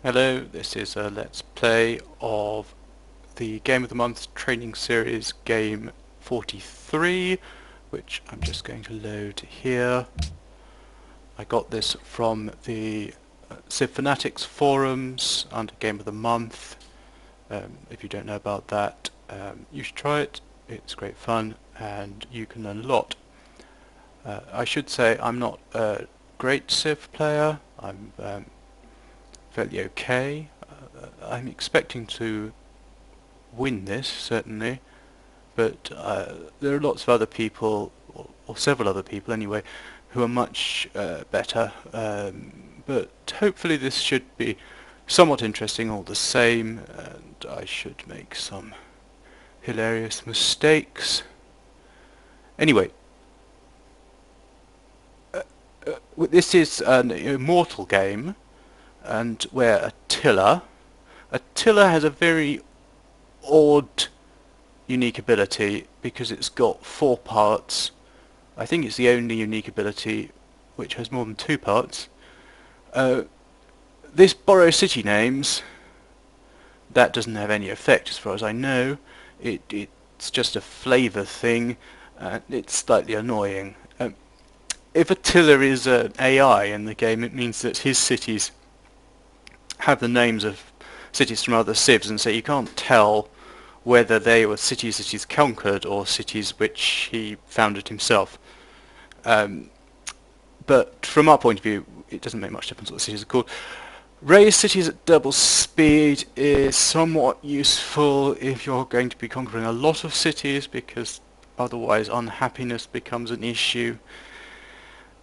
Hello, this is a Let's Play of the Game of the Month training series game 43, which I'm just going to load here. I got this from the Civ Fanatics forums under Game of the Month. If you don't know about that, you should try it. It's great fun and you can learn a lot. I should say I'm not a great Civ player. I'm fairly okay. I'm expecting to win this, certainly, but there are lots of other people, or several other people anyway, who are much better, but hopefully this should be somewhat interesting all the same, and I should make some hilarious mistakes. Anyway, this is an immortal game, and where Attila has a very odd, unique ability because it's got 4 parts. I think it's the only unique ability which has more than 2 parts. This borrows city names. That doesn't have any effect as far as I know. It's just a flavour thing, and it's slightly annoying. If Attila is an AI in the game, it means that his cities have the names of cities from other civs, and so you can't tell whether they were cities that he's conquered or cities which he founded himself. But from our point of view, it doesn't make much difference what the cities are called. Raise cities at double speed is somewhat useful if you're going to be conquering a lot of cities, because otherwise unhappiness becomes an issue.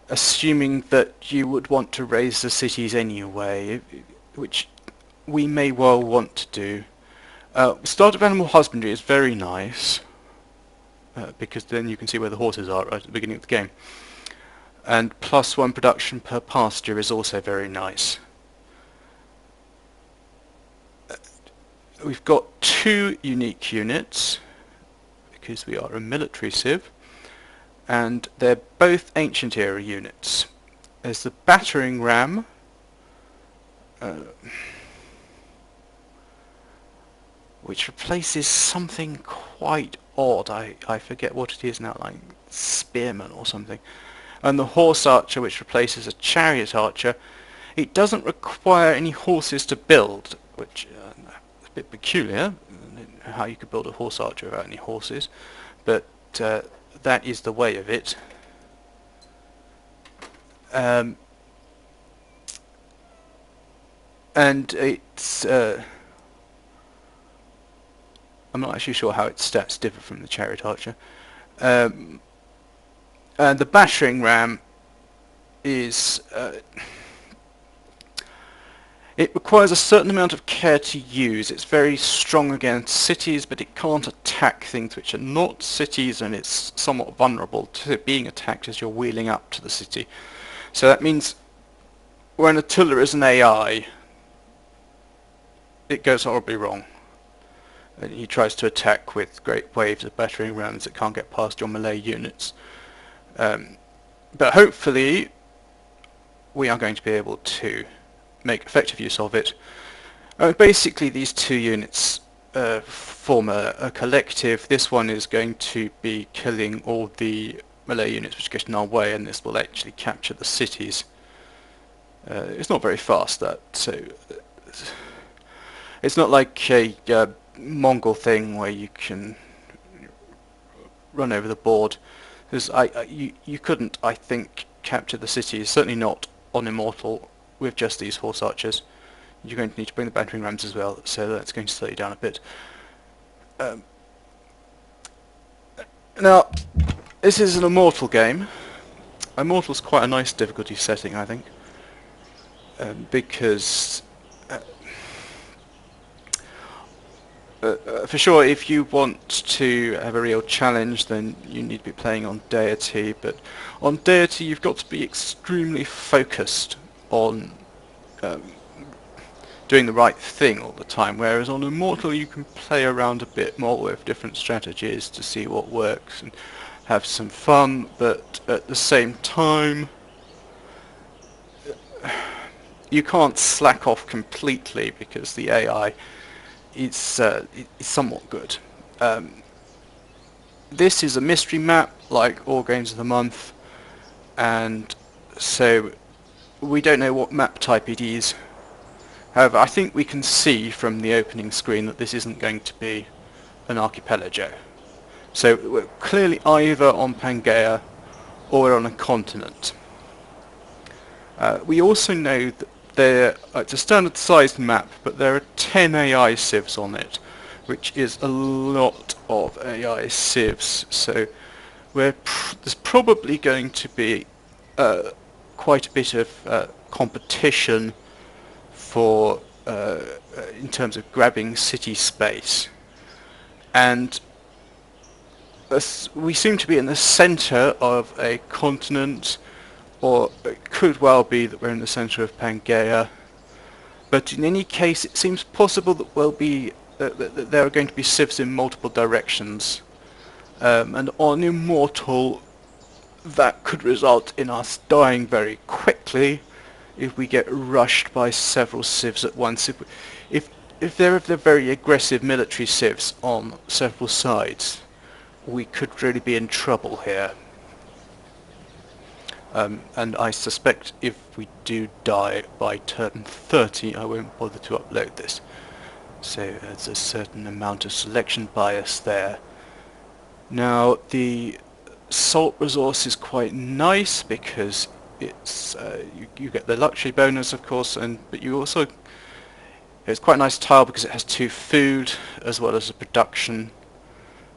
Assuming that you would want to raise the cities anyway, which we may well want to do. Start of animal husbandry is very nice, because then you can see where the horses are right at the beginning of the game. And +1 production per pasture is also very nice. We've got 2 unique units, because we are a military civ, and they're both ancient era units. There's the battering ram, which replaces something quite odd. I forget what it is now, like spearman or something. And the horse archer, which replaces a chariot archer. It doesn't require any horses to build, which is a bit peculiar, how you could build a horse archer without any horses, but that is the way of it. And it's I'm not actually sure how its stats differ from the chariot archer. And the battering ram is it requires a certain amount of care to use. It's very strong against cities, but it can't attack things which are not cities, and it's somewhat vulnerable to being attacked as you're wheeling up to the city. So that means when Attila is an AI, it goes horribly wrong. And he tries to attack with great waves of battering rams that can't get past your melee units. But hopefully we are going to be able to make effective use of it. Basically these 2 units form a collective. This one is going to be killing all the melee units which get in our way, and this will actually capture the cities. It's not very fast, that, so it's not like a Mongol thing where you can run over the board. Because you couldn't, I think, capture the cities, certainly not on Immortal, with just these horse archers. You're going to need to bring the battering rams as well, so that's going to slow you down a bit. Now, this is an Immortal game. Immortal's quite a nice difficulty setting, I think, because for sure, if you want to have a real challenge, then you need to be playing on Deity, but on Deity you've got to be extremely focused on doing the right thing all the time, whereas on Immortal you can play around a bit more with different strategies to see what works and have some fun, but at the same time you can't slack off completely because the AI is somewhat good. This is a mystery map, like all games of the month, and so we don't know what map type it is. However, I think we can see from the opening screen that this isn't going to be an archipelago. So we're clearly either on Pangaea or we're on a continent. We also know that it's a standard sized map, but there are 10 AI civs on it, which is a lot of AI civs. So there's probably going to be quite a bit of competition for in terms of grabbing city space, and we seem to be in the centre of a continent, or it could well be that we're in the centre of Pangaea. But in any case, it seems possible that that there are going to be civs in multiple directions, and on Immortal, that could result in us dying very quickly if we get rushed by several civs at once. If there are the very aggressive military civs on several sides, we could really be in trouble here. And I suspect if we do die by turn 30, I won't bother to upload this. So there's a certain amount of selection bias there. Now the salt resource is quite nice because it's you get the luxury bonus, of course, but you also, it's quite a nice tile because it has 2 food as well as the production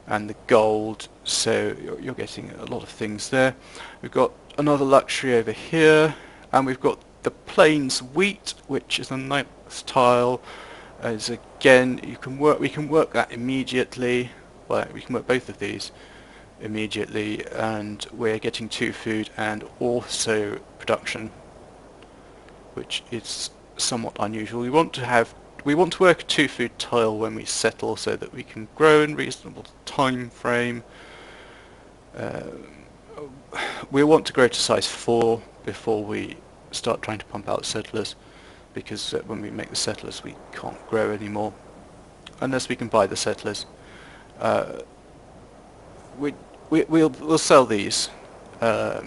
and the gold, so you're getting a lot of things there. We've got another luxury over here, and we've got the plains wheat, which is a nice tile. As again, we can work that immediately. Well, we can work both of these immediately, and we're getting 2 food and also production, which is somewhat unusual. We want to work a 2 food tile when we settle so that we can grow in reasonable time frame. We want to grow to size 4 before we start trying to pump out settlers, because when we make the settlers we can't grow anymore unless we can buy the settlers. We'll sell these. That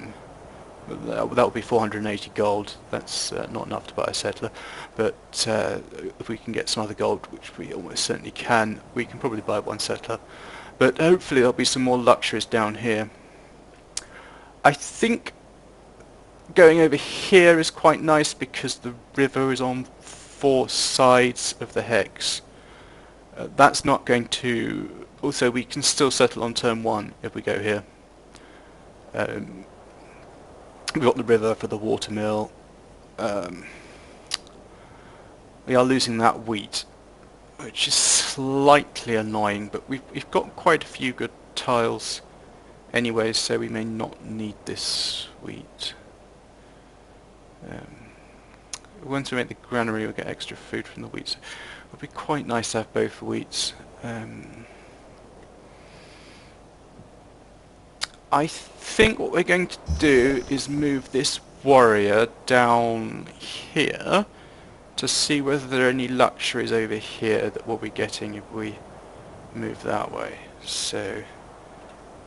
will be 480 gold. That's not enough to buy a settler, but if we can get some other gold, which we almost certainly can, we can probably buy 1 settler. But hopefully there'll be some more luxuries down here. I think going over here is quite nice because the river is on 4 sides of the hex. That's not going to... Also, we can still settle on turn 1 if we go here. We've got the river for the watermill. We are losing that wheat, which is slightly annoying, but we've got quite a few good tiles anyway, so we may not need this wheat. Once we make the granary, we'll get extra food from the wheat, so it would be quite nice to have both wheats. I think what we're going to do is move this warrior down here to see whether there are any luxuries over here that we'll be getting if we move that way. So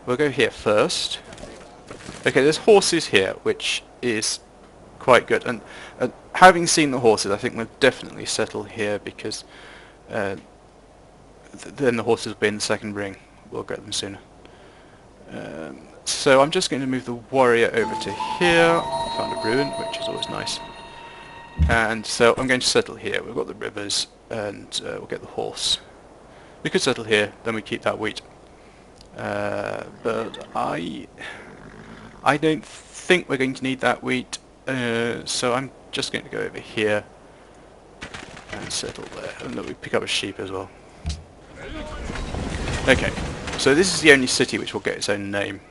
we'll go here first. Okay, there's horses here, which is quite good, and having seen the horses, I think we'll definitely settle here because then the horses will be in the second ring. We'll get them sooner. So I'm just going to move the warrior over to here. Found a ruin, which is always nice. And so I'm going to settle here. We've got the rivers, and we'll get the horse. We could settle here, then we keep that wheat. But I don't think we're going to need that wheat, so I'm just going to go over here and settle there. And then we pick up a sheep as well. Okay, so this is the only city which will get its own name.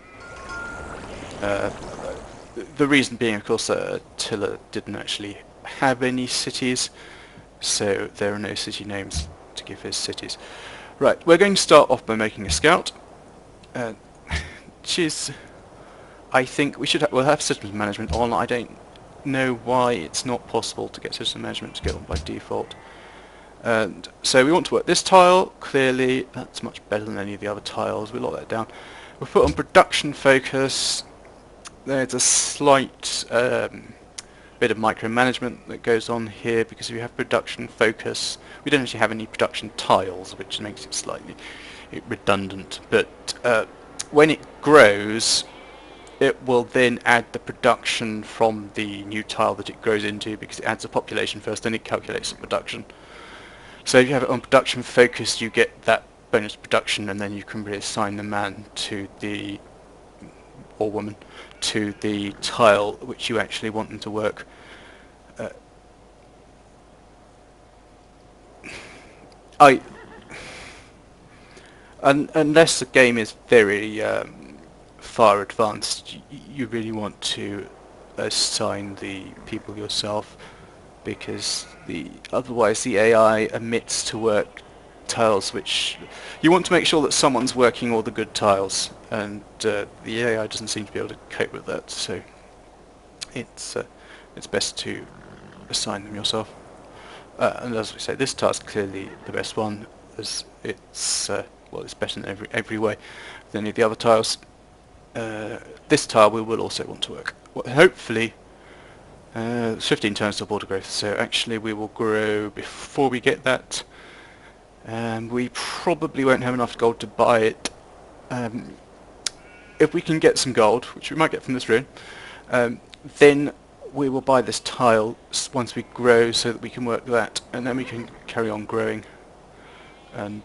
The reason being, of course, Attila didn't actually have any cities, so there are no city names to give his cities. Right, we're going to start off by making a scout, which is, I think we'll have systems management on. I don't know why it's not possible to get system management to go on by default. And so we want to work this tile. Clearly that's much better than any of the other tiles. We'll lock that down. We'll put on production focus. There's a slight bit of micromanagement that goes on here, because if you have production focus, we don't actually have any production tiles, which makes it slightly redundant. But when it grows, it will then add the production from the new tile that it grows into, because it adds a population first, then it calculates the production. So if you have it on production focused, you get that bonus production, and then you can reassign the man to the, or woman, to the tile which you actually want them to work. Unless the game is very far advanced, you really want to assign the people yourself, because otherwise the AI omits to work tiles which you want to make sure that someone's working all the good tiles, and the AI doesn't seem to be able to cope with that, so it's best to assign them yourself. And as we say, this tile is clearly the best one, as it's well, it's better in every way than any of the other tiles. This tile we will also want to work. Well, hopefully 15 turns to border growth, so actually we will grow before we get that. We probably won't have enough gold to buy it. If we can get some gold, which we might get from this rune, then we will buy this tile once we grow, so that we can work that, and then we can carry on growing, and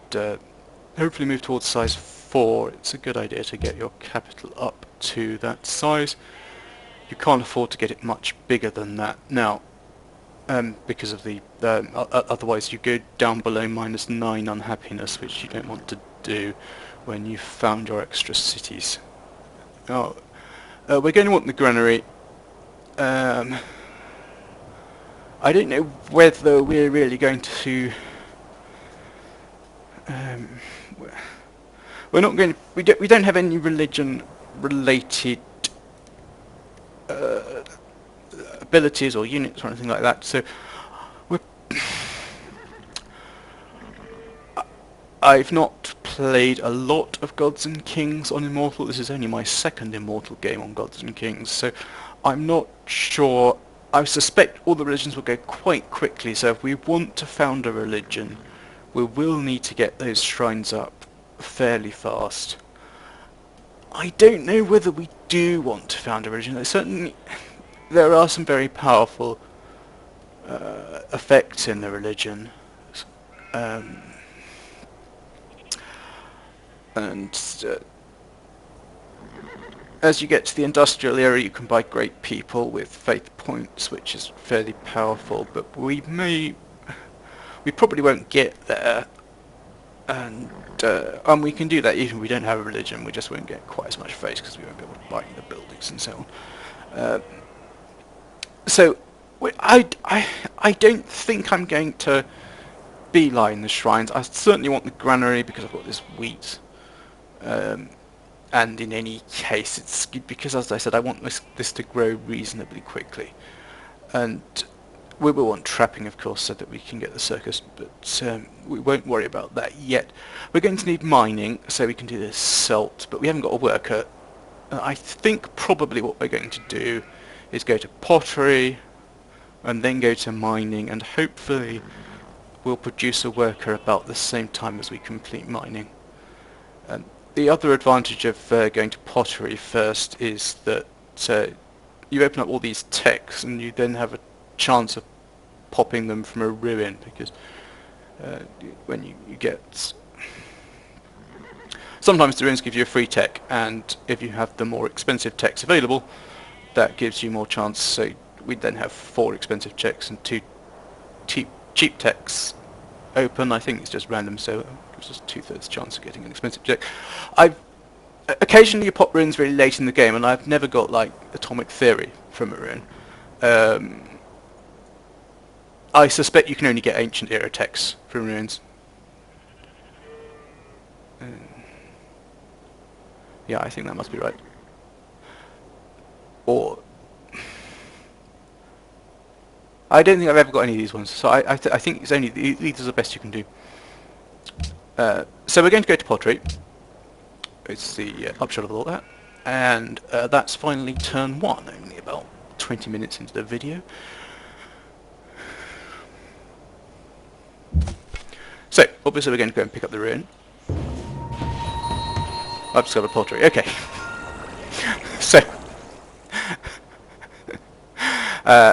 hopefully move towards size 4. It's a good idea to get your capital up to that size. You can't afford to get it much bigger than that now, because of the otherwise you go down below -9 unhappiness, which you don't want to do when you've found your extra cities. Now, we're going to want the granary. I don't know whether we're really going to. We're not going to. We don't have any religion-related abilities or units or anything like that. So I've not played a lot of Gods and Kings on Immortal. This is only my second Immortal game on Gods and Kings, so I'm not sure. I suspect all the religions will go quite quickly, so if we want to found a religion, we will need to get those shrines up fairly fast. I don't know whether we do want to found a religion. Certainly there are some very powerful effects in the religion. As you get to the industrial area, you can buy great people with faith points, which is fairly powerful, but we probably won't get there, and we can do that even if we don't have a religion. We just won't get quite as much faith because we won't be able to buy the buildings and so on. So I don't think I'm going to beeline the shrines. I certainly want the granary because I've got this wheat. And in any case, it's because, as I said, I want this to grow reasonably quickly. And we will want trapping, of course, so that we can get the circus, but we won't worry about that yet. We're going to need mining, so we can do this salt, but we haven't got a worker. I think probably what we're going to do is go to pottery, and then go to mining, and hopefully we'll produce a worker about the same time as we complete mining. The other advantage of going to pottery first is that you open up all these techs, and you then have a chance of popping them from a ruin, because when you get... Sometimes the ruins give you a free tech, and if you have the more expensive techs available, that gives you more chance. So we then have 4 expensive techs and 2 cheap techs open. I think it's just random, so it's just 2/3 chance of getting an expensive tech. Occasionally you pop ruins really late in the game, and I've never got like atomic theory from a ruin. I suspect you can only get ancient era techs from ruins. Yeah, I think that must be right. Or I don't think I've ever got any of these ones, so I think it's only these are the best you can do. So we're going to go to pottery. It's the upshot of all that, and that's finally turn 1, only about 20 minutes into the video. So obviously we're going to go and pick up the ruin. I've discovered pottery. Okay. So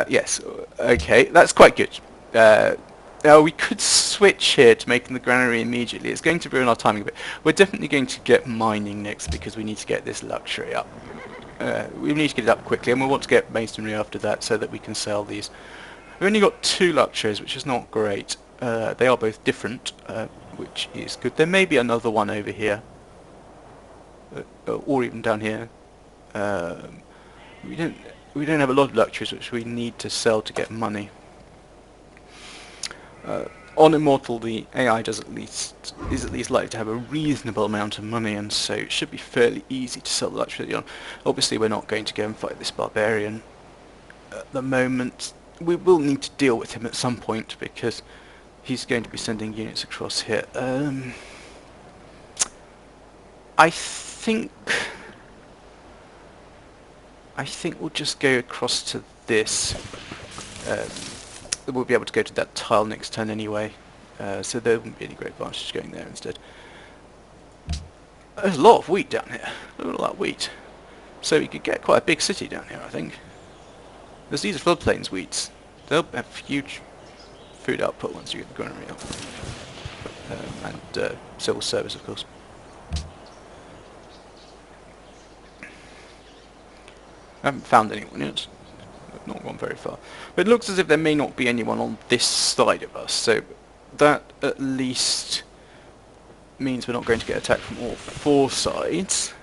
yes, okay, that's quite good. Now we could switch here to making the granary immediately. It's going to ruin our timing a bit. We're definitely going to get mining next because we need to get this luxury up. We need to get it up quickly, and we want to get masonry after that so that we can sell these. We've only got 2 luxuries, which is not great. They are both different, which is good. There may be another one over here, or even down here. We don't have a lot of luxuries which we need to sell to get money. On Immortal, the AI is at least likely to have a reasonable amount of money, and so it should be fairly easy to sell the luxury on. Obviously, we're not going to go and fight this barbarian at the moment. We will need to deal with him at some point because he's going to be sending units across here. I think we'll just go across to this. We'll be able to go to that tile next turn anyway, so there wouldn't be any great advantage going there instead. There's a lot of wheat down here. Look at all that wheat. So we could get quite a big city down here, I think. Because these are floodplains wheats. They'll have huge food output once you get the granary up. And civil service, of course. I haven't found anyone yet. I've not gone very far. But it looks as if there may not be anyone on this side of us, so that at least means we're not going to get attacked from all 4 sides.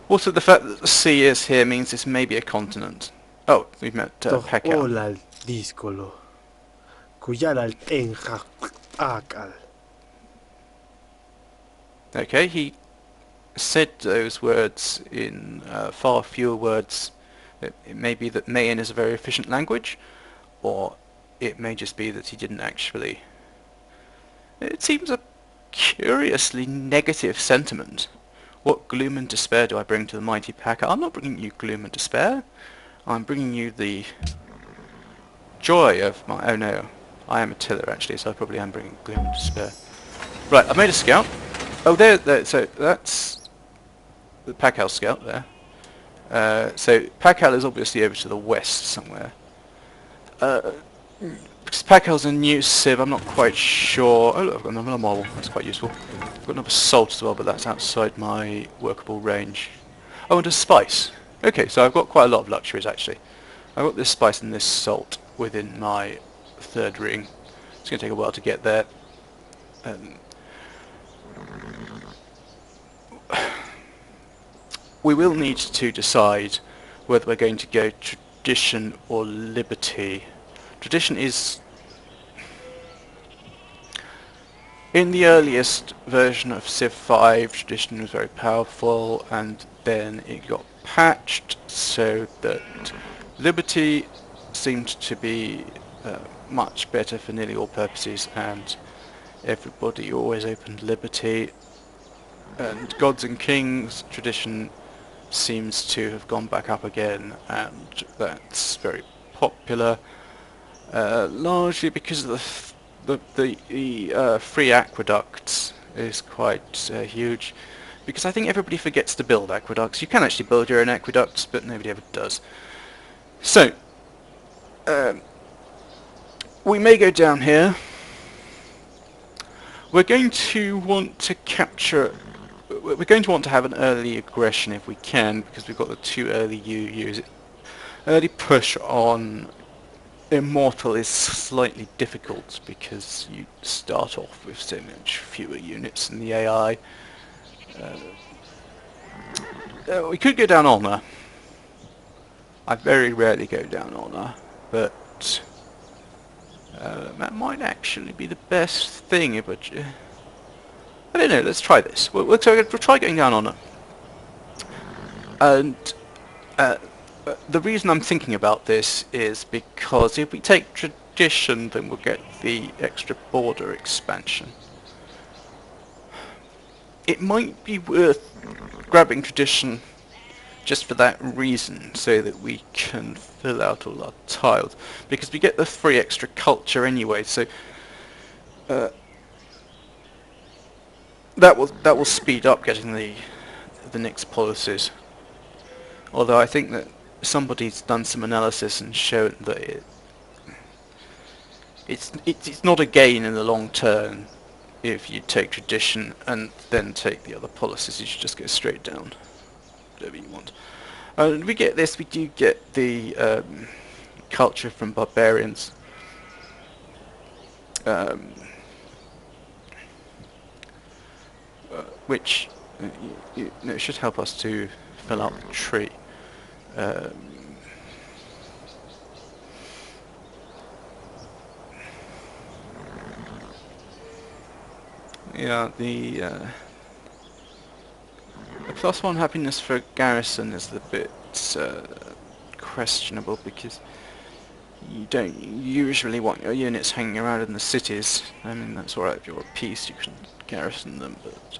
Also, the fact that the sea is here means this may be a continent. Oh, we've met Pekka. Okay, he said those words in far fewer words. It may be that Mayan is a very efficient language, or it may just be that he didn't actually. It seems a curiously negative sentiment. What gloom and despair do I bring to the mighty Packer? I'm not bringing you gloom and despair. I'm bringing you the joy of my... Oh no, I am Attila actually, so I probably am bringing gloom and despair. Right, I've made a scout. Oh, there, so that's the Pakal scout there. So Pakal is obviously over to the west somewhere. Because Pakal's a new civ, I'm not quite sure. Oh look, I've got another marble, that's quite useful. I've got another salt as well, but that's outside my workable range. Oh, and a spice. Okay, so I've got quite a lot of luxuries actually. I've got this spice and this salt within my 3rd ring. It's going to take a while to get there. We will need to decide whether we're going to go tradition or liberty. Tradition is... In the earliest version of Civ 5, tradition was very powerful, and then it got patched so that liberty seemed to be much better for nearly all purposes, and everybody always opened liberty. And Gods and Kings tradition seems to have gone back up again, and that's very popular, largely because of the free aqueducts is quite huge, because I think everybody forgets to build aqueducts. You can actually build your own aqueducts, but nobody ever does. So we may go down here. We're going to want to capture... We're going to want to have an early aggression if we can, because we've got the 2 early UUs. Early push on Immortal is slightly difficult because you start off with so much fewer units in the AI. We could go down Honor. I very rarely go down Honor, but that might actually be the best thing. But I don't know. Let's try this. We'll try going down Honor, and the reason I'm thinking about this is because if we take tradition, then we'll get the extra border expansion. It might be worth grabbing tradition just for that reason, so that we can fill out all our tiles, because we get the 3 extra culture anyway. So that will speed up getting the next policies. Although I think that somebody's done some analysis and shown that it's not a gain in the long term if you take tradition and then take the other policies. You should just go straight down, whatever you want. We get this. We do get the culture from barbarians. Which should help us to fill out the tree. Yeah, the +1 happiness for garrison is a bit questionable, because you don't usually want your units hanging around in the cities. I mean, that's alright if you're at peace, you can garrison them, but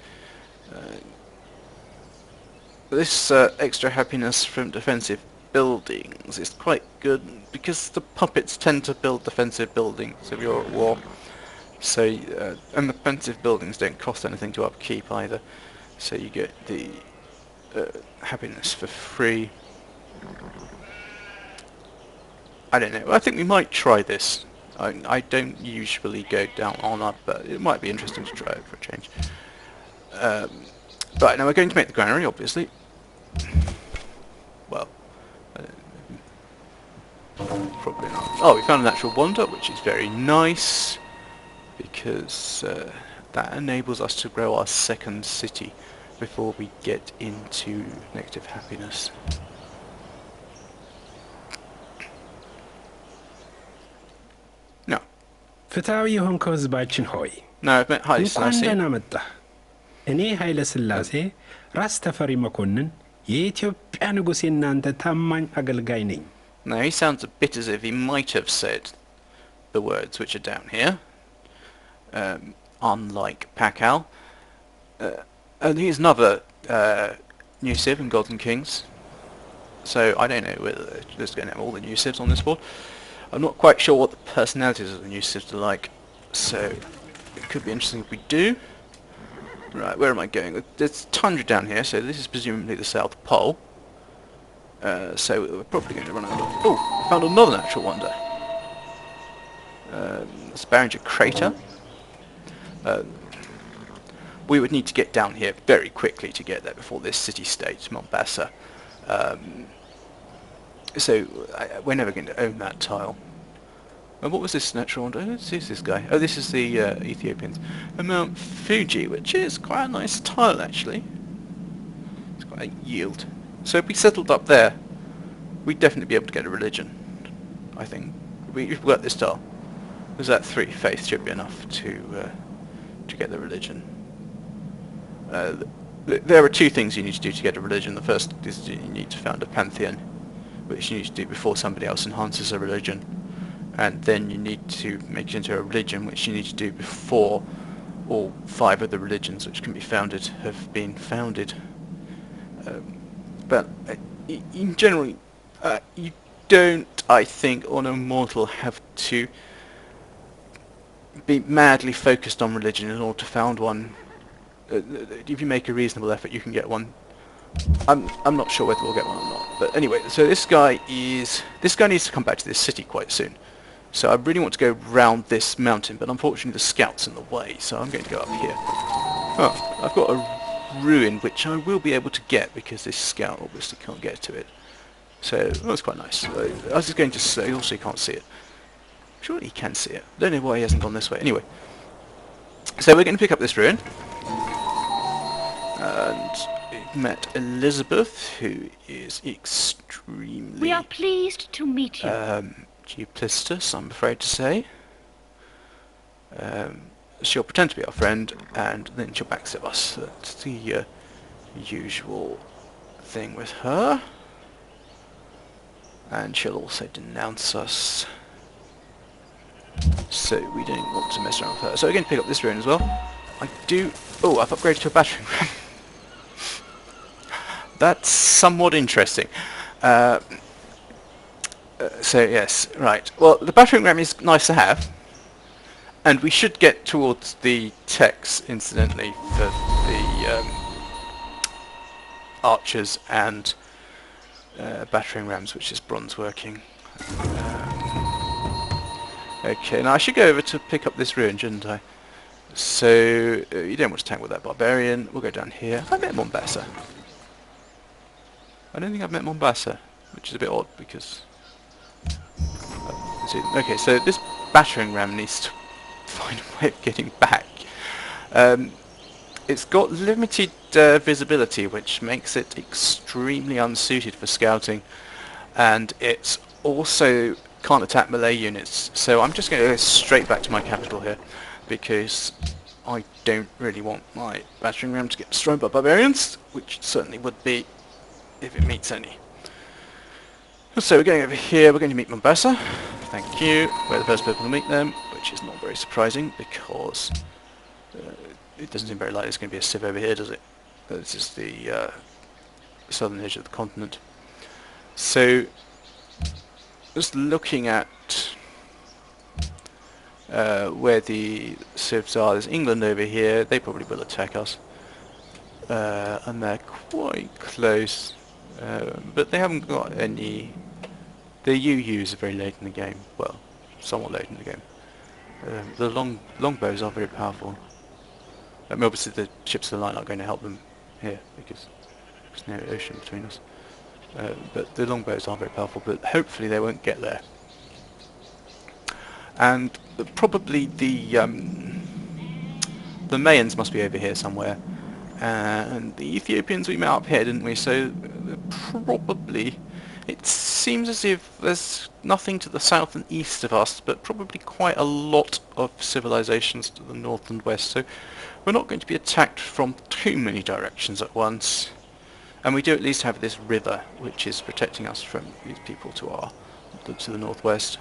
this extra happiness from defensive buildings is quite good, because the puppets tend to build defensive buildings if you're at war. So, and the defensive buildings don't cost anything to upkeep either, so you get the happiness for free. I don't know, I think we might try this. I don't usually go down on up, but it might be interesting to try it for a change. Right, now we're going to make the granary, obviously. Well, probably not. Oh, we found a natural wonder, which is very nice, because that enables us to grow our second city before we get into negative happiness. No. ፍትሃዊ የሆንከው ህዝባችን ሆይ No, I've met Haile እንኳን Selassie. ደህና መጣህ። እኔ ኃይለ ሥላሴ ራስ ተፈሪ መኮንን የኢትዮጵያ ንጉሥ የናንተ ታማኝ አገልጋይ ነኝ። Now he sounds a bit as if he might have said the words which are down here, unlike Pakal. And he's another new civ in Golden Kings, so I don't know whether they're just going to have all the new civs on this board. I'm not quite sure what the personalities of the new civs are like, so it could be interesting if we do. Right, where am I going? There's tundra down here, so this is presumably the South Pole. So we're probably going to run out of... Oh, found another natural wonder. It's Barringer Crater. We would need to get down here very quickly to get there before this city-state, Mombasa. So we're never going to own that tile. And what was this natural wonder? Who's this guy? Oh, this is the Ethiopians. And Mount Fuji, which is quite a nice tile, actually. It's quite a yield. So if we settled up there, we'd definitely be able to get a religion, I think. We've got this tile. There's that 3 faith should be enough to get the religion. There are 2 things you need to do to get a religion. The first is you need to found a pantheon, which you need to do before somebody else enhances a religion. And then you need to make it into a religion, which you need to do before all 5 of the religions which can be founded have been founded. But in general, you don't, I think, on immortal have to be madly focused on religion in order to found one. If you make a reasonable effort, you can get one. I'm not sure whether we'll get one or not. But anyway, so this guy needs to come back to this city quite soon. So I really want to go round this mountain, but unfortunately the scout's in the way, so I'm going to go up here. Oh, I've got a ruin which I will be able to get because this scout obviously can't get to it. So that's quite nice. I was just going to say, also you can't see it. Surely he can see it. I don't know why he hasn't gone this way. Anyway, so we're going to pick up this ruin. And met Elizabeth, who is extremely... We are pleased to meet you. Duplicitous, I'm afraid to say. She'll pretend to be our friend, and then she'll backstab us. That's the usual thing with her. and she'll also denounce us. So we don't want to mess around with her. So we're going to pick up this ruin as well. I do... Oh, I've upgraded to a battering ram. That's somewhat interesting. So yes, right. Well, the battering ram is nice to have. And we should get towards the techs, incidentally, for the archers and battering rams, which is bronze working. Okay, now I should go over to pick up this ruin, shouldn't I? So, you don't want to tank with that barbarian. We'll go down here. Have I met Mombasa? I don't think I've met Mombasa, which is a bit odd because... okay, so this battering ram needs to find a way of getting back. It's got limited visibility, which makes it extremely unsuited for scouting, and it's also can't attack melee units. So I'm just going to go straight back to my capital here, because I don't really want my battering ram to get destroyed by barbarians, which it certainly would be if it meets any. So we're going over here, we're going to meet Mombasa. Thank you. We're the first people to meet them, which is not very surprising because it doesn't seem very likely there's going to be a civ over here, does it? This is the southern edge of the continent. So, just looking at where the civs are, there's England over here. They probably will attack us. And they're quite close. But they haven't got any... The UUs are very late in the game. Well, somewhat late in the game. The longbows are very powerful. I mean, obviously the ships of the line aren't going to help them here because there's no ocean between us. But the longbows are very powerful, but hopefully they won't get there. And probably the Mayans must be over here somewhere. And the Ethiopians we met up here, didn't we? So probably... It seems as if there's nothing to the south and east of us, but probably quite a lot of civilizations to the north and west. So we're not going to be attacked from too many directions at once. And we do at least have this river, which is protecting us from these people to the northwest,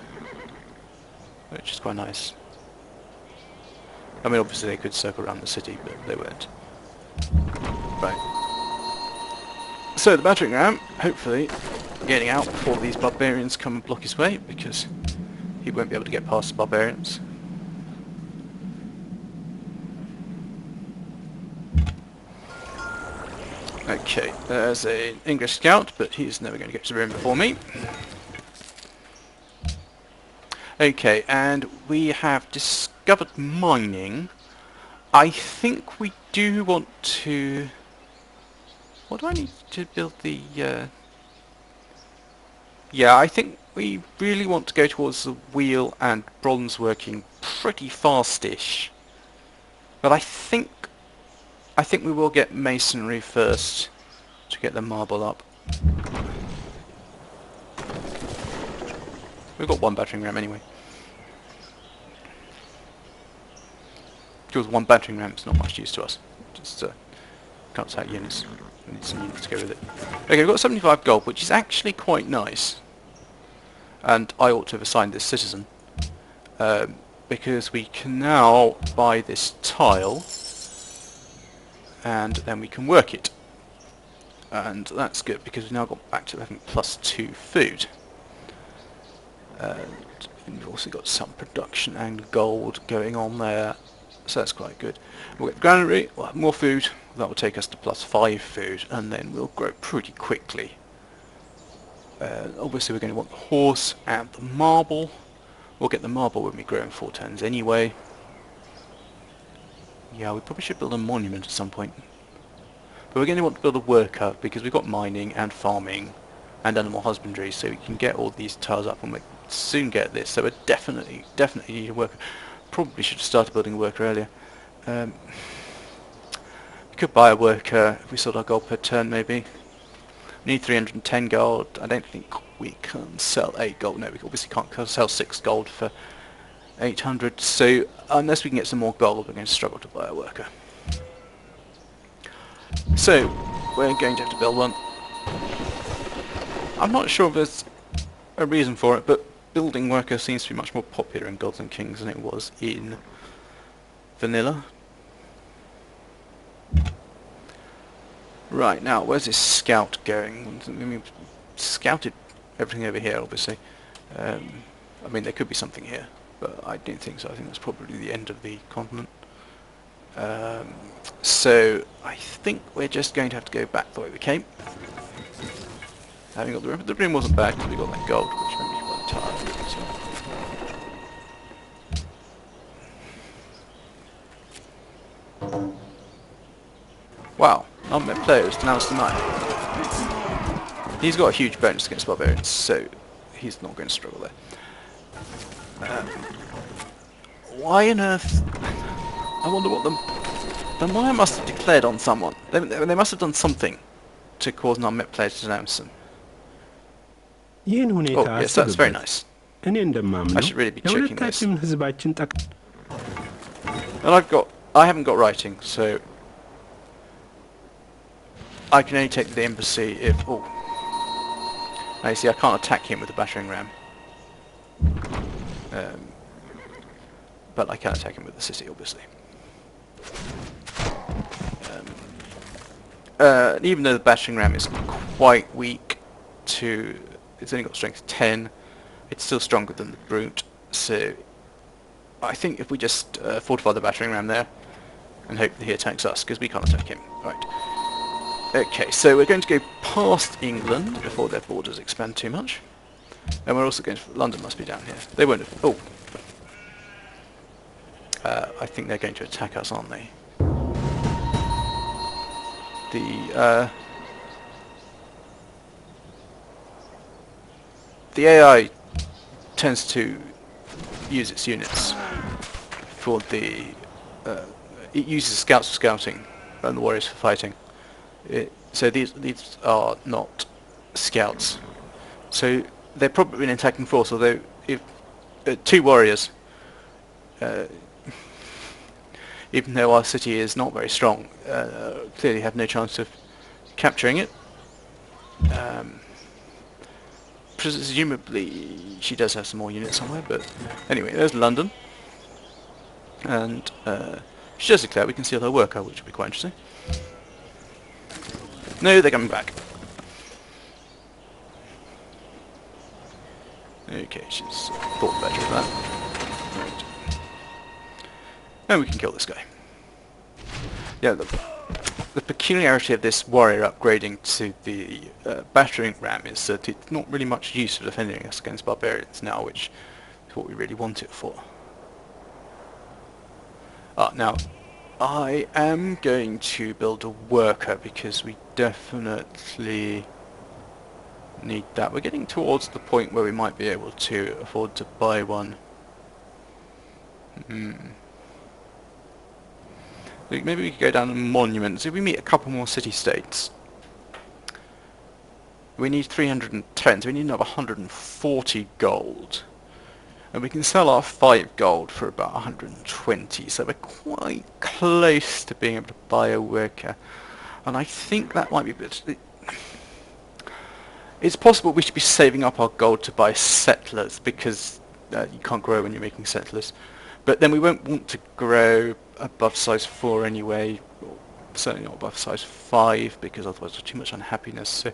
which is quite nice. I mean, obviously they could circle around the city, but they won't. Right. So the battering ram, hopefully, getting out before these barbarians come and block his way, because he won't be able to get past the barbarians. Okay, there's an English scout, but he's never going to get to the room before me. Okay, and we have discovered mining. I think we do want to... What do I need to build the... Yeah, I think we really want to go towards the wheel and bronze working pretty fast-ish. But I think we will get masonry first to get the marble up. We've got one battering ram anyway. Because one battering ram is not much use to us. Just cuts out units. We need some units to go with it. Okay, we've got 75 gold, which is actually quite nice. And I ought to have assigned this citizen. Because we can now buy this tile. And then we can work it. And that's good, because we've now got back to having +2 food. And we've also got some production and gold going on there. So that's quite good. We'll get the granary, we'll have more food. That will take us to +5 food, and then we'll grow pretty quickly. Obviously we're going to want the horse and the marble. We'll get the marble when we grow in 4 turns anyway. Yeah, we probably should build a monument at some point. But we're going to want to build a worker, because we've got mining and farming and animal husbandry, so we can get all these tiles up and we soon get this. So we definitely need a worker. Probably should have started building a worker earlier. We could buy a worker if we sold our gold per turn, maybe. We need 310 gold. I don't think we can sell 8 gold. No, we obviously can't sell 6 gold for 800. So unless we can get some more gold, we're going to struggle to buy a worker. So we're going to have to build one. I'm not sure if there's a reason for it, but building worker seems to be much more popular in Gods and Kings than it was in vanilla. Right, now, where's this scout going? I mean, scouted everything over here, obviously. I mean, there could be something here, but I don't think so. I think that's probably the end of the continent. So, I think we're just going to have to go back the way we came. Having got the rim, but the rim wasn't bad because we got that gold, which made me quite tired. So. Wow, unmet players denounced tonight. He's got a huge bonus against barbarians, so he's not going to struggle there. Why on earth? I wonder what the Maya must have declared on someone. They must have done something to cause an unmet player to denounce them. ይህን ሁኔታ Oh, yes, that's very አስብበት። nice. እኔ እንደማምነው I should really be checking this. ለሁለታችንም ህዝባችን And I haven't got writing, so I can only take the embassy if... Oh. Now you see, I can't attack him with a battering ram. But I can attack him with the city, obviously. Even though the battering ram is quite weak to... It's only got strength 10, it's still stronger than the brute, so I think if we just fortify the battering ram there and hope that he attacks us, because we can't attack him. Right. Okay, so we're going to go past England before their borders expand too much. And we're also going to... London must be down here. They won't have... Oh! I think they're going to attack us, aren't they? The AI tends to use its units for the... it uses scouts for scouting and the warriors for fighting. So these are not scouts. So they're probably an attacking force, although if two warriors, even though our city is not very strong, clearly have no chance of capturing it. Presumably she does have some more units somewhere, but anyway, there's London. And she does declare we can steal her worker, which would be quite interesting. No, they're coming back. Okay, she's thought better of that. Right. And we can kill this guy. Yeah, the peculiarity of this warrior upgrading to the battering ram is that it's not really much use for defending us against barbarians now, which is what we really want it for. Now, I am going to build a worker because we definitely need that. We're getting towards the point where we might be able to afford to buy one. Maybe we could go down to monuments. If we meet a couple more city-states, we need 310, so we need another 140 gold. And we can sell our 5 gold for about 120, so we're quite close to being able to buy a worker. And I think that might be a bit... It's possible we should be saving up our gold to buy settlers, because you can't grow when you're making settlers. But then we won't want to grow above size 4 anyway, or certainly not above size 5, because otherwise there's too much unhappiness. So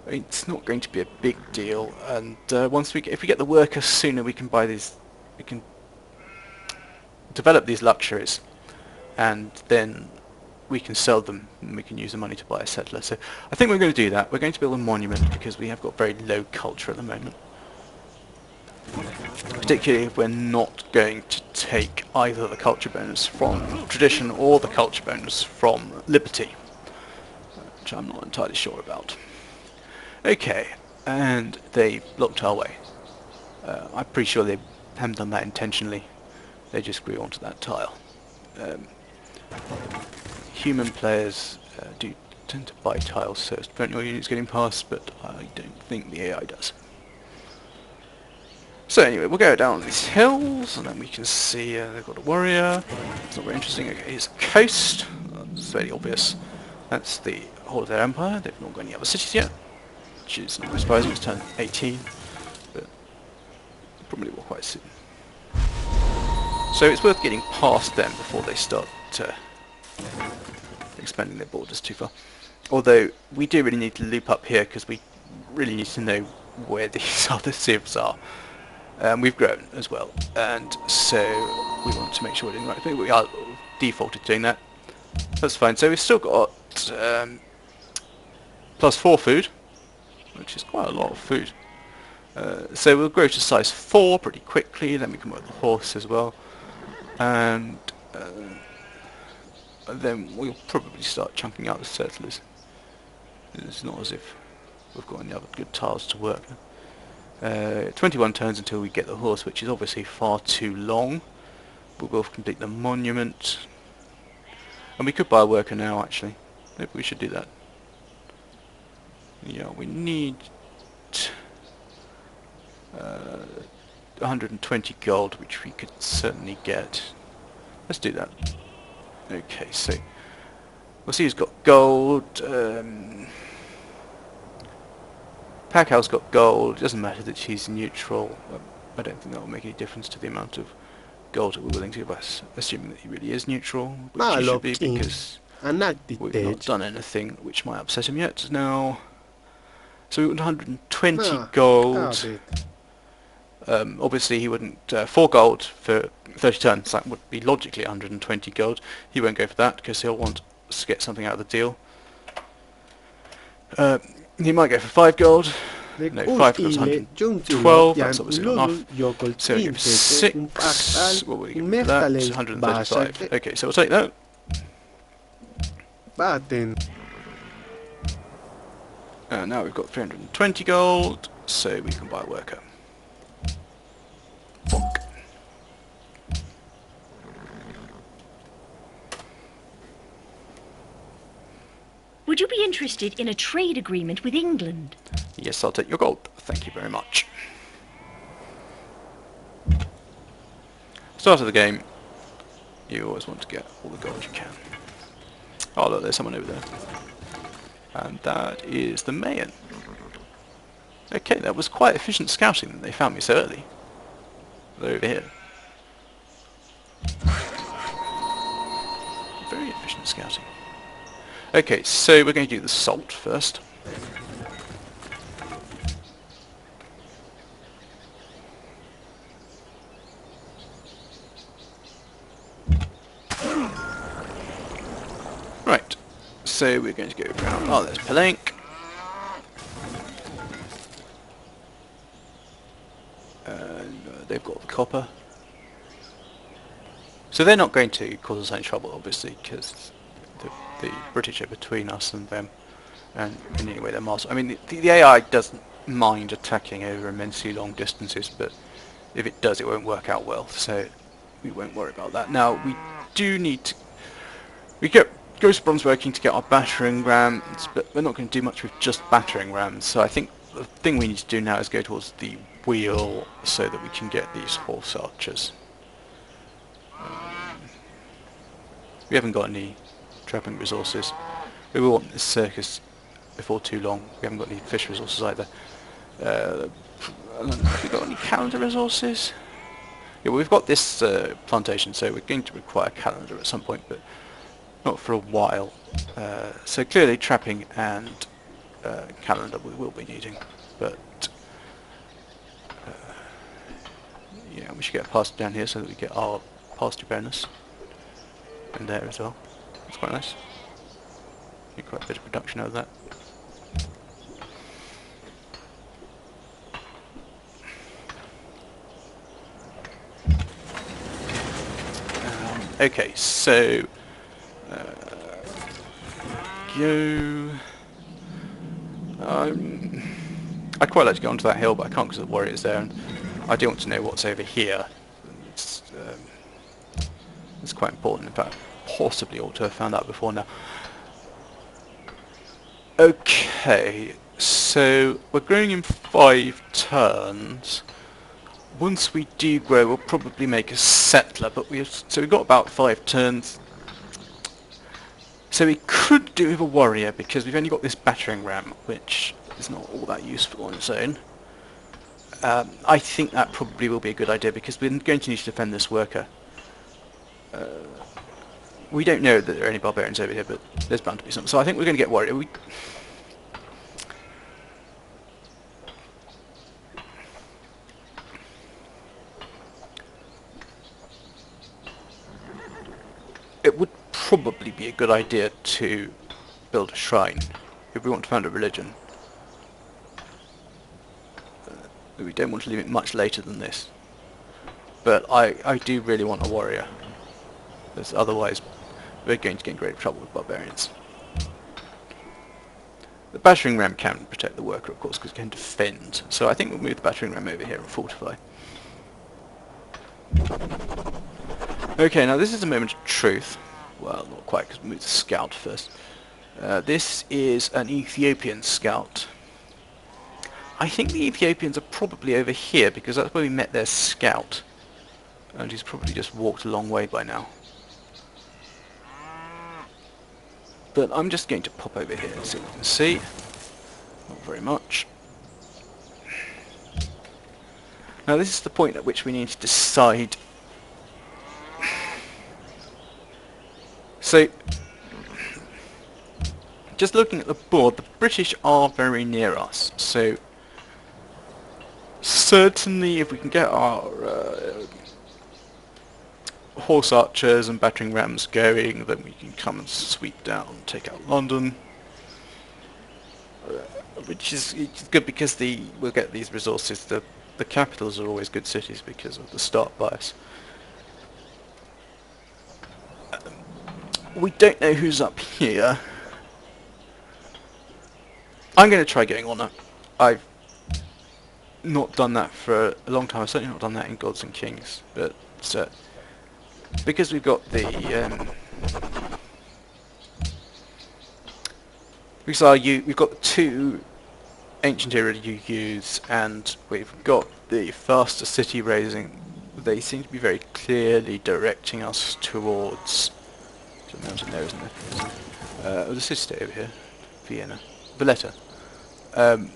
it's not going to be a big deal, and if we get the workers sooner, we can buy these. We can develop these luxuries, and then we can sell them, and we can use the money to buy a settler. So I think we're going to do that. We're going to build a monument because we have got very low culture at the moment, particularly if we're not going to take either the culture bonus from tradition or the culture bonus from liberty, which I'm not entirely sure about. Okay, and they blocked our way. I'm pretty sure they haven't done that intentionally. They just grew onto that tile. Human players do tend to buy tiles so as to prevent your units getting past, but I don't think the AI does. So anyway, we'll go down these hills, and then we can see they've got a warrior. It's not very interesting. Okay, here's a coast. It's very obvious. That's the whole of their empire. They've not got any other cities yet, which is not surprising. It's turned 18. probably will quite soon. So it's worth getting past them before they start expanding their borders too far. Although we do really need to loop up here because we really need to know where these other civs are. We've grown as well, and so we want to make sure we're doing the right thing. We are defaulted doing that. That's fine. So we've still got +4 food, which is quite a lot of food. So we'll grow to size 4 pretty quickly, then we can work the horse as well. And then we'll probably start chunking out the settlers. It's not as if we've got any other good tiles to work. 21 turns until we get the horse, which is obviously far too long. We'll both complete the monument. And we could buy a worker now, actually. Maybe we should do that. Yeah, we need 120 gold, which we could certainly get. Let's do that. Okay, so we'll see who's got gold. Packhouse got gold. It doesn't matter that she's neutral. I don't think that will make any difference to the amount of gold that we're willing to give us, assuming that he really is neutral, which he should be, because we've not done anything which might upset him yet. Now, so we want 120 gold. Obviously he wouldn't, 4 gold for 30 turns, that would be logically 120 gold. He won't go for that because he'll want to get something out of the deal. He might go for 5 gold. No, 5 plus 112, that's obviously not enough. So we'll give 6, what will we give for that? 135. Okay, so we'll take that. Now we've got 320 gold, so we can buy a worker. Bonk. Would you be interested in a trade agreement with England? Yes, I'll take your gold. Thank you very much. Start of the game, you always want to get all the gold you can. Oh look, there's someone over there. And that is the Mayan. Okay, that was quite efficient scouting that they found me so early. They're over here. Very efficient scouting. Okay, so we're going to do the salt first. Right, so we're going to go around. Oh, there's Palenque. And they've got the copper. So they're not going to cause us any trouble, obviously, because the British are between us and them, and in any way they're miles. I mean, the AI doesn't mind attacking over immensely long distances, but if it does, it won't work out well, so we won't worry about that. Now, we do need to... We get Ghost Bronze working to get our battering rams, but we're not going to do much with just battering rams, so I think the thing we need to do now is go towards the wheel so that we can get these horse archers. We haven't got any trapping resources. We will want this circus before too long. We haven't got any fish resources either. I don't know if we've got any calendar resources. Yeah, well, we've got this plantation, so we're going to require calendar at some point, but not for a while. So clearly trapping and calendar we will be needing, but yeah, we should get a pasture down here so that we get our pasture bonus. And there as well. That's quite nice. Get quite a bit of production out of that. Okay, so go. I'd quite like to go onto that hill, but I can't because the warrior's there, and I do want to know what's over here. It's quite important. In fact, possibly ought to have found out before now. Okay, so we're growing in 5 turns. Once we do grow, we'll probably make a settler, but we've got about 5 turns. So we could do with a warrior because we've only got this battering ram, which is not all that useful on its own. I think that probably will be a good idea because we're going to need to defend this worker. We don't know that there are any barbarians over here, but there's bound to be some. So I think we're going to get worried. It would probably be a good idea to build a shrine if we want to found a religion. We don't want to leave it much later than this. But I do really want a warrior. Because otherwise we're going to get in great trouble with barbarians. The battering ram can protect the worker, of course, because it can defend. So I think we'll move the battering ram over here and fortify. Okay, now this is a moment of truth. Well, not quite, because we move the scout first. This is an Ethiopian scout. I think the Ethiopians are probably over here, because that's where we met their scout. And he's probably just walked a long way by now. But I'm just going to pop over here and see what we can see. Not very much. Now this is the point at which we need to decide. So, just looking at the board, the British are very near us. So, certainly if we can get our horse archers and battering rams going, then we can come and sweep down and take out London. Which is good because we'll get these resources. The capitals are always good cities because of the start bias. We don't know who's up here. I'm going to try going on it. I've not done that for a long time. I've certainly not done that in Gods and Kings, but because we've got the we've got the two ancient era UUs, and we've got the faster city raising. They seem to be very clearly directing us towards. There's a mountain there, isn't there? The city state over here, Vienna, Valletta.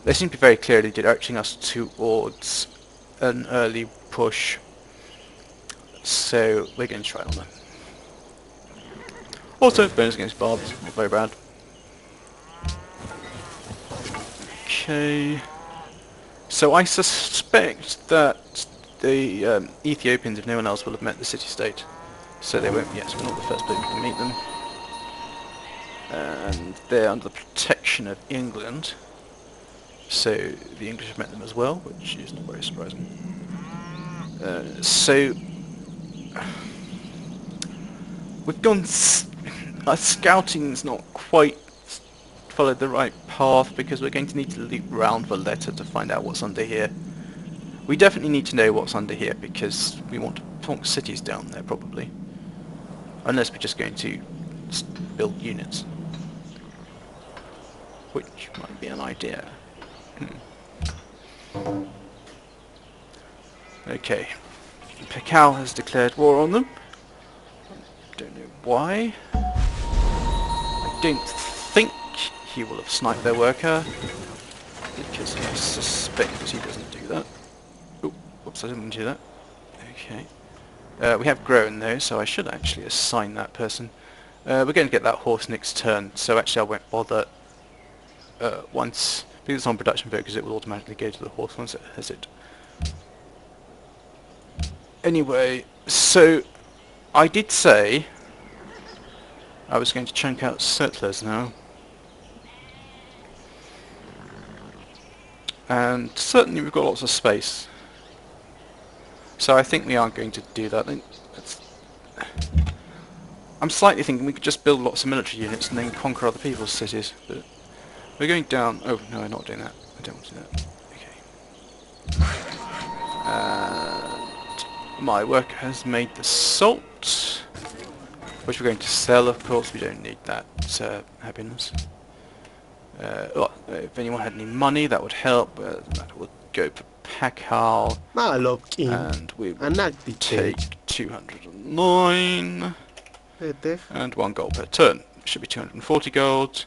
They seem to be very clearly directing us towards an early push. So we're going to try on that. Also, bonus against barbs, not very bad. Okay. So I suspect that the Ethiopians, if no one else, will have met the city-state. So they won't. Yes, we're not the first people to meet them. And they're under the protection of England. So the English have met them as well, which is not very surprising. So we've gone. Our scouting's not quite followed the right path because we're going to need to loop round Valletta to find out what's under here. We definitely need to know what's under here because we want to plonk cities down there probably. Unless we're just going to build units. Which might be an idea. Okay. Pekau has declared war on them. Don't know why. I don't think he will have sniped their worker. Because I suspect that he doesn't do that. Oh, whoops, I didn't do that. Okay. We have grown though, so I should actually assign that person. We're going to get that horse next turn, so actually I won't bother once, because it's on production focus, it will automatically go to the horse once it has it. Anyway, so I did say I was going to chunk out settlers now. And certainly we've got lots of space. So I think we are going to do that. I'm slightly thinking we could just build lots of military units and then conquer other people's cities. But we're going down. Oh no, I'm not doing that. I don't want to do that. Okay. And my worker has made the salt, which we're going to sell. Of course, we don't need that happiness. Well, if anyone had any money, that would help. That would go for Pakal, and we would take 209 and 1 gold per turn. It should be 240 gold.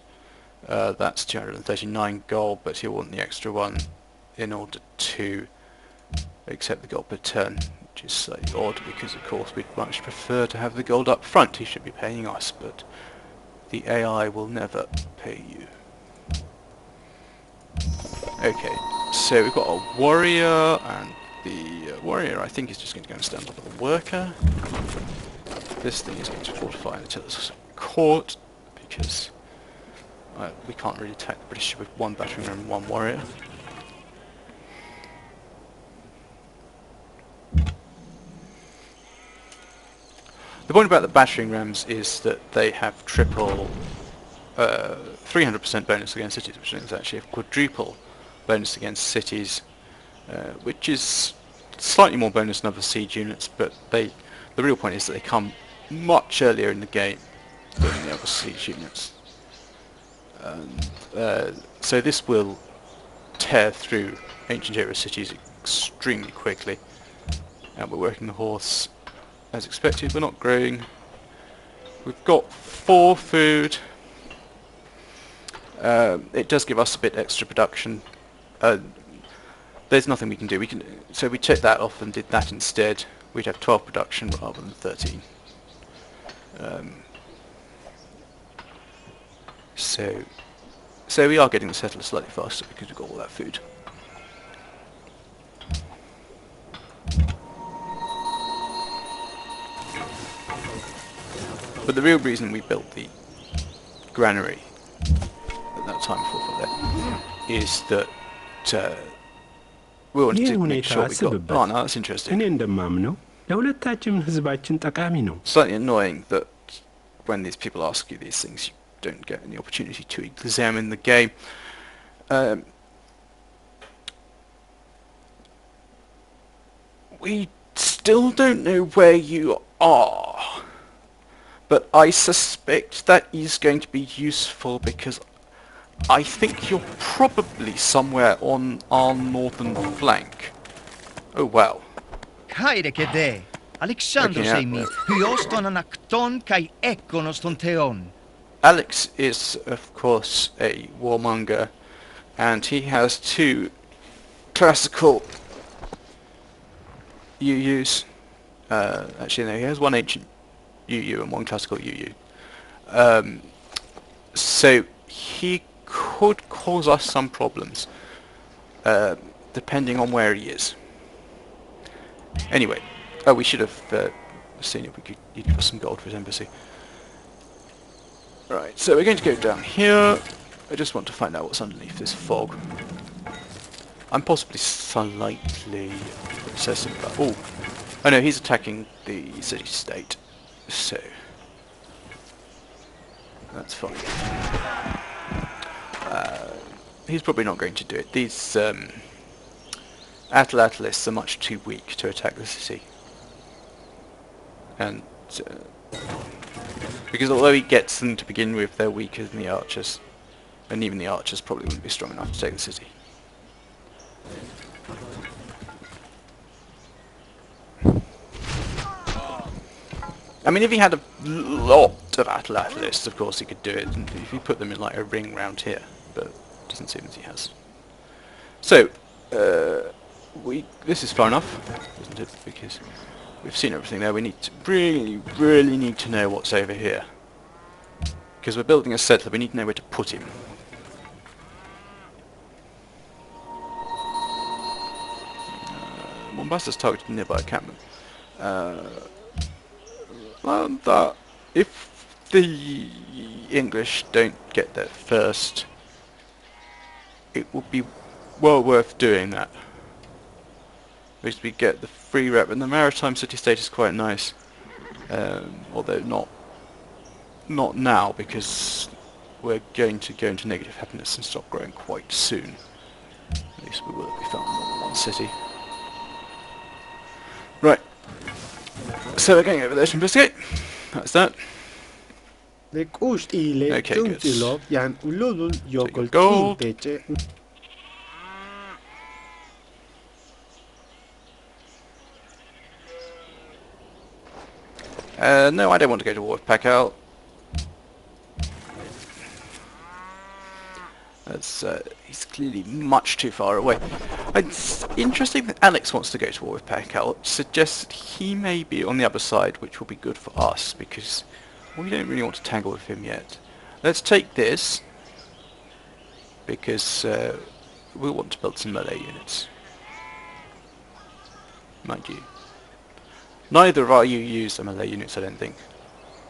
That's 239 gold, but he'll want the extra one in order to accept the gold per turn, which is slightly odd because of course we'd much prefer to have the gold up front. He should be paying us, but the AI will never pay you. Okay, so we've got a warrior, and the warrior I think is just going to go and stand up with a worker. This thing is going to fortify Attila's court because we can't really attack the British with one battering ram and one warrior. The point about the battering rams is that they have triple 300% bonus against cities, which is actually a quadruple bonus against cities, which is slightly more bonus than other siege units, but the real point is that they come much earlier in the game than the other siege units. So this will tear through ancient era cities extremely quickly, and we're working the horse as expected. We're not growing. We've got 4 food. It does give us a bit extra production. There's nothing we can do. So we took that off and did that instead. We'd have 12 production rather than 13. So we are getting the settlers slightly faster because we've got all that food. But the real reason we built the granary at that time before that is that we wanted ይህ to make ሁኔታ sure we got... አስብበት። Oh no, that's interesting. እኔ እንደማምነው ለሁለታችንም ህዝባችን ጠቃሚ ነው። Slightly annoying that when these people ask you these things, you don't get any opportunity to examine the game. We still don't know where you are, but I suspect that is going to be useful because I think you're probably somewhere on our northern flank. Oh wow. Haide che de. Alexandro Okay, sei mi. Hyoston an acton kai ekonos ton theon. Alex is, of course, a warmonger, and he has 2 classical UUs. Actually, no, he has 1 ancient UU and 1 classical UU. So he could cause us some problems, depending on where he is. Anyway, we should have seen if we could give us some gold for his embassy. Right, so we're going to go down here. I just want to find out what's underneath this fog. I'm possibly slightly obsessive about... Oh no, he's attacking the city-state, so that's fine. He's probably not going to do it. These Attilists are much too weak to attack the city. And because although he gets them to begin with, they're weaker than the archers, and even the archers probably wouldn't be strong enough to take the city. I mean, if he had a lot of Attilists, of course he could do it, and if he put them in like a ring round here, but it doesn't seem as he has. So, this is far enough, isn't it? Because we've seen everything there. We need to really need to know what's over here. Because we're building a settler, we need to know where to put him. Mombasa's targeted nearby encampment. If the English don't get there first, it would be well worth doing that. Because we get the free rep, and the maritime city-state is quite nice, although not now, because we're going to go into negative happiness and stop growing quite soon. At least we will if we found more than 1 city. Right, so we're going over there to investigate. That's that. Okay, good. Take your gold. No, I don't want to go to war with Pakal. That's he's clearly much too far away. It's interesting that Alex wants to go to war with Pakal. Suggests that he may be on the other side, which will be good for us, because we don't really want to tangle with him yet. Let's take this, because we'll want to build some melee units. Mind you. Neither of our UUs are melee units, I don't think.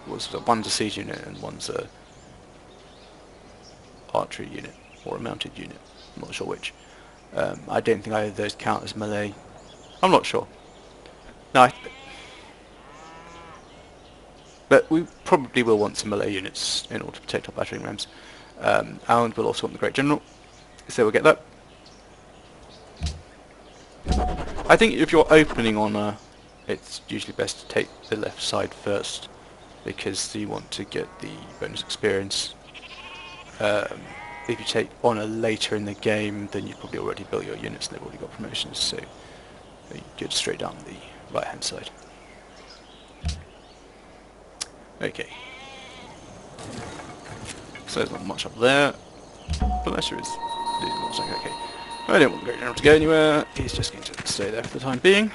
One's a siege unit and one's a archery unit, or a mounted unit. I'm not sure which. I don't think either of those count as melee. I'm not sure. No, but we probably will want some melee units in order to protect our battering rams. And we'll also want the Great General, so we'll get that. I think if you're opening on it's usually best to take the left side first, because you want to get the bonus experience. If you take honor later in the game, then you've probably already built your units and they've already got promotions, so you go straight down the right hand side. Okay. So there's not much up there, but there sure is. Okay. I don't want the Great General to go anywhere, he's just going to stay there for the time being.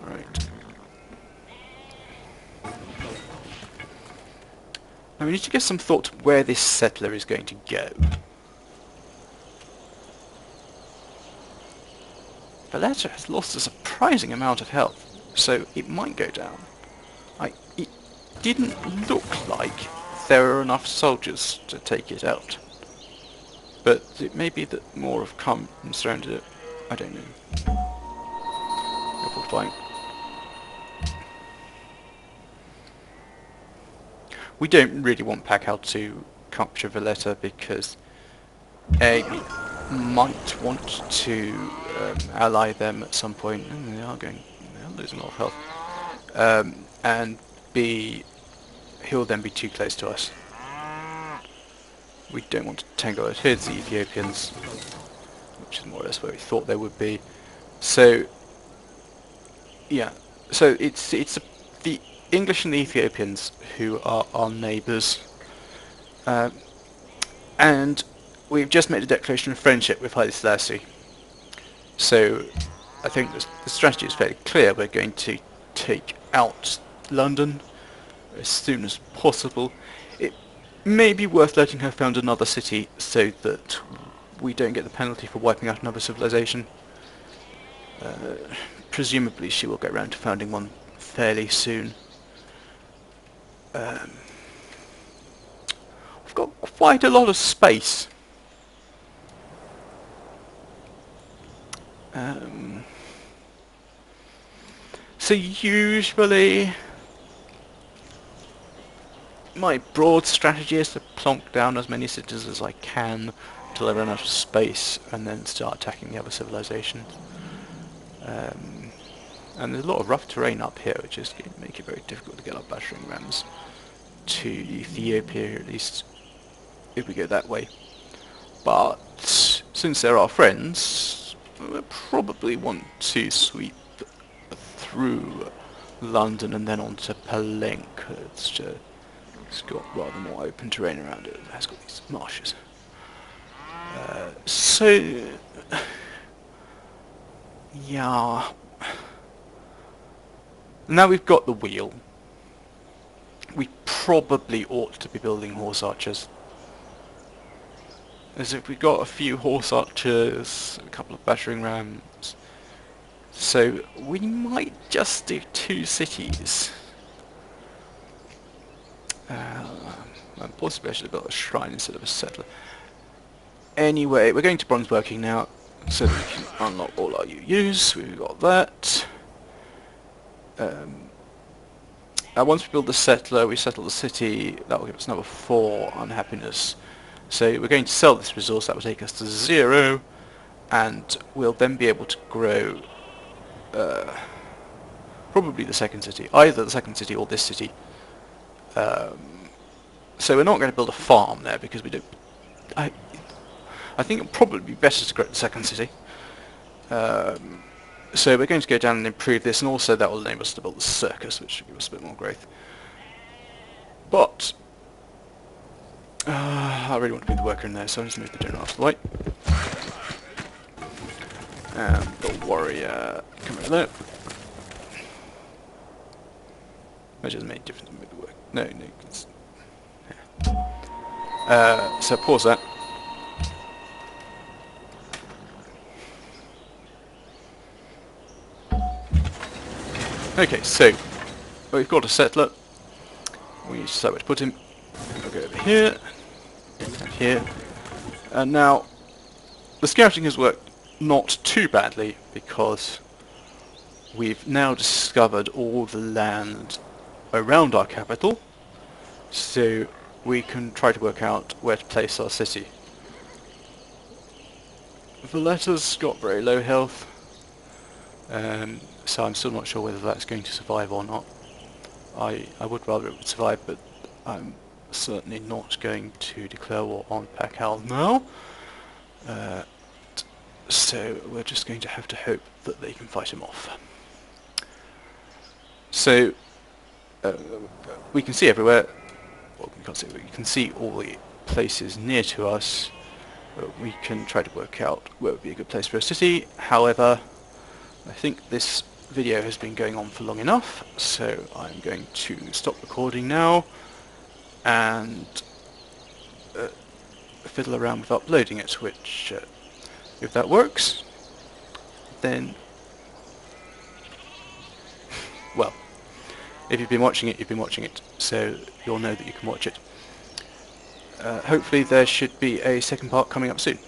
Right. Now we need to give some thought to where this settler is going to go. Valletta has lost a surprising amount of health, so it might go down. It didn't look like there were enough soldiers to take it out. But it may be that more have come and surrounded it. I don't know. Go fortifying. We don't really want Pakal to capture Valletta because A, we might want to ally them at some point, and they are losing a lot of health. And B, he'll then be too close to us. We don't want to tangle it. Here's the Ethiopians, which is more or less where we thought they would be. So, yeah. So it's the English and the Ethiopians who are our neighbours, and we've just made a declaration of friendship with Haile Selassie. So I think the strategy is fairly clear. We're going to take out London as soon as possible. It may be worth letting her found another city so that we don't get the penalty for wiping out another civilization. Presumably she will get round to founding one fairly soon. We've got quite a lot of space. So usually my broad strategy is to plonk down as many cities as I can until I run out of space and then start attacking the other civilizations. And there's a lot of rough terrain up here, which is going to make it very difficult to get our battering rams to Ethiopia, at least if we go that way. But since they're our friends, we'll probably want to sweep through London and then on to Palenque. It's got rather more open terrain around it. It has got these marshes. So, yeah. Now we've got the wheel, we probably ought to be building horse archers. As if we've got a few horse archers, a couple of battering rams, so we might just do 2 cities. And possibly I should have built a shrine instead of a settler. Anyway, we're going to bronze working now, so that we can unlock all our UUs. We've got that. Once we build the settler, we settle the city, that will give us another 4 unhappiness. So we're going to sell this resource, that will take us to 0, and we'll then be able to grow probably the second city, either the second city or this city. So we're not going to build a farm there because we don't... I think it would probably be better to grow the second city. So we're going to go down and improve this, and also that will enable us to build the circus, which should give us a bit more growth. But I really want to be the worker in there, so I'll just move the general out of the way. And the warrior, come over there. Which doesn't make any difference with the work. No, it's... Yeah. So pause that. Okay, so we've got a settler. We need to decide where to put him. We'll go over here, and here. And now, the scouting has worked not too badly because we've now discovered all the land around our capital, so we can try to work out where to place our city. Valletta's got very low health, so I'm still not sure whether that's going to survive or not. I would rather it would survive, but I'm certainly not going to declare war on Pakal now. So we're just going to have to hope that they can fight him off. So we can see everywhere. Well, we can't see. We can see all the places near to us. We can try to work out where would be a good place for a city. However, I think this video has been going on for long enough, so I'm going to stop recording now and fiddle around with uploading it, which if that works, then, well, if you've been watching it, you've been watching it, so you'll know that you can watch it. Hopefully there should be a second part coming up soon.